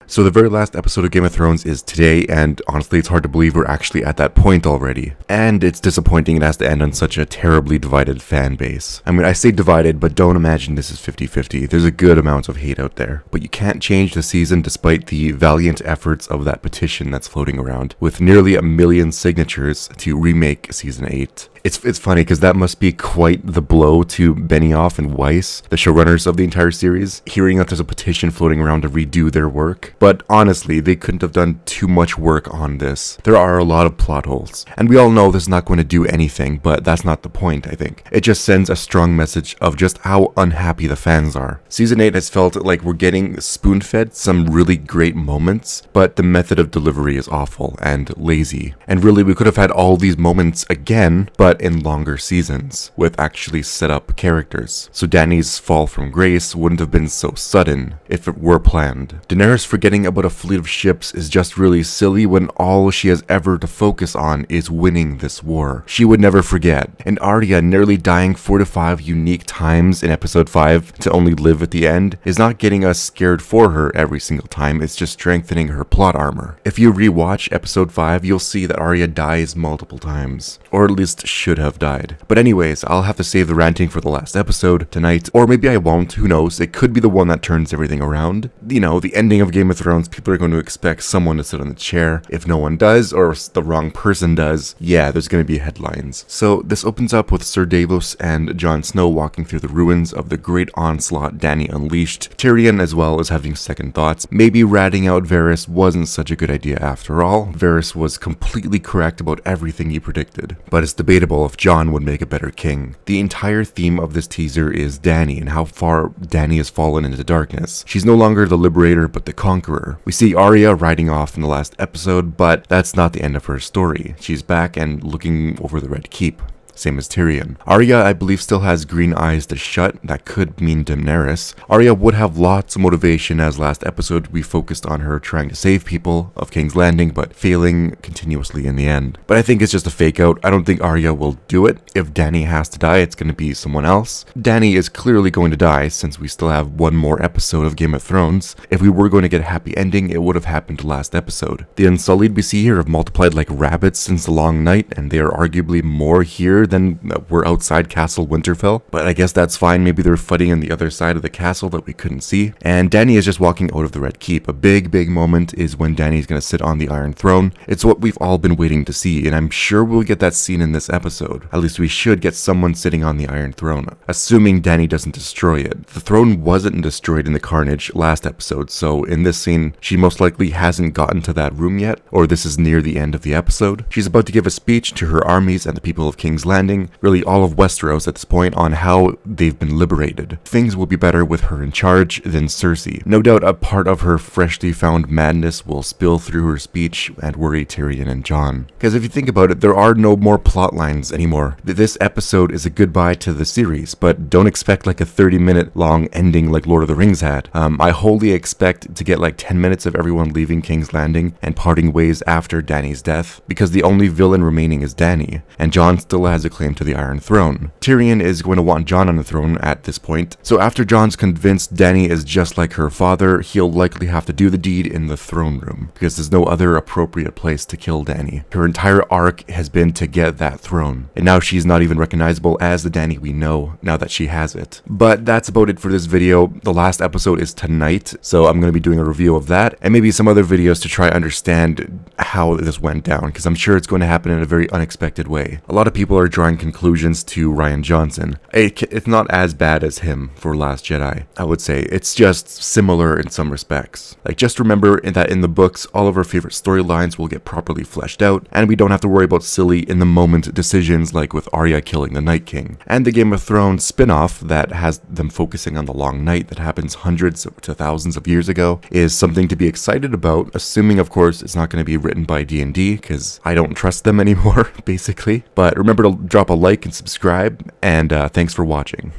So the very last episode of Game of Thrones is today, and honestly it's hard to believe we're actually at that point already. And it's disappointing it has to end on such a terribly divided fan base. I mean, I say divided, but don't imagine this is 50-50. There's a good amount of hate out there. But you can't change the season despite the valiant efforts of that petition that's floating around, with nearly 1 million signatures to remake Season 8. It's funny because that must be quite the blow to Benioff and Weiss, the showrunners of the entire series, hearing that there's a petition floating around to redo their work. But honestly, they couldn't have done too much work on this. There are a lot of plot holes. And we all know this is not going to do anything, but that's not the point, I think. It just sends a strong message of just how unhappy the fans are. Season 8 has felt like we're getting spoon-fed some really great moments, but the method of delivery is awful and lazy. And really, we could have had all these moments again, but in longer seasons, with actually set up characters. So Dany's fall from grace wouldn't have been so sudden if it were planned. Daenerys forgetting about a fleet of ships is just really silly when all she has ever to focus on is winning this war. She would never forget. And Arya nearly dying 4 to 5 unique times in episode 5 to only live at the end is not getting us scared for her every single time, it's just strengthening her plot armor. If you rewatch episode 5, you'll see that Arya dies multiple times, or at least should have died. But anyways, I'll have to save the ranting for the last episode tonight, or maybe I won't, who knows, it could be the one that turns everything around. You know, the ending of Game of Thrones, people are going to expect someone to sit on the chair. If no one does, or the wrong person does, yeah, there's going to be headlines. So this opens up with Sir Davos and Jon Snow walking through the ruins of the great onslaught Dany unleashed. Tyrion as well is having second thoughts. Maybe ratting out Varys wasn't such a good idea after all. Varys was completely correct about everything he predicted, but it's debatable if Jon would make a better king. The entire theme of this teaser is Dany and how far Dany has fallen into darkness. She's no longer the liberator but the conqueror. We see Arya riding off in the last episode, but that's not the end of her story. She's back and looking over the Red Keep. Same as Tyrion. Arya, I believe, still has green eyes to shut. That could mean Daenerys. Arya would have lots of motivation, as last episode we focused on her trying to save people of King's Landing, but failing continuously in the end. But I think it's just a fake out. I don't think Arya will do it. If Dany has to die, it's going to be someone else. Dany is clearly going to die since we still have one more episode of Game of Thrones. If we were going to get a happy ending, it would have happened last episode. The Unsullied we see here have multiplied like rabbits since the long night, and they are arguably more here than were outside Castle Winterfell, but I guess that's fine. Maybe they're fighting on the other side of the castle that we couldn't see. And Dany is just walking out of the Red Keep. A big moment is when Dany's gonna sit on the Iron Throne. It's what we've all been waiting to see, and I'm sure we'll get that scene in this episode. At least we should get someone sitting on the Iron Throne, assuming Dany doesn't destroy it. The throne wasn't destroyed in the carnage last episode, so in this scene, she most likely hasn't gotten to that room yet, or this is near the end of the episode. She's about to give a speech to her armies and the people of King's Landing, really all of Westeros at this point, on how they've been liberated. Things will be better with her in charge than Cersei. No doubt a part of her freshly found madness will spill through her speech and worry Tyrion and Jon. Because if you think about it, there are no more plot lines anymore. This episode is a goodbye to the series, but don't expect like a 30-minute long ending like Lord of the Rings had. I wholly expect to get like 10 minutes of everyone leaving King's Landing and parting ways after Dany's death, because the only villain remaining is Dany, and Jon still has a claim to the Iron Throne. Tyrion is going to want Jon on the throne at this point, so after Jon's convinced Dany is just like her father, he'll likely have to do the deed in the throne room, because there's no other appropriate place to kill Dany. Her entire arc has been to get that throne, and now she's not even recognizable as the Dany we know, now that she has it. But that's about it for this video. The last episode is tonight, so I'm going to be doing a review of that, and maybe some other videos to try understand how this went down, because I'm sure it's going to happen in a very unexpected way. A lot of people are drawing conclusions to Rian Johnson. It's not as bad as him for Last Jedi, I would say. It's just similar in some respects. Like, just remember that in the books, all of our favorite storylines will get properly fleshed out, and we don't have to worry about silly in-the-moment decisions like with Arya killing the Night King. And the Game of Thrones spin-off that has them focusing on the Long Night that happens hundreds to thousands of years ago is something to be excited about, assuming, of course, it's not going to be written by D&D, because I don't trust them anymore, basically. But remember to drop a like and subscribe, and thanks for watching.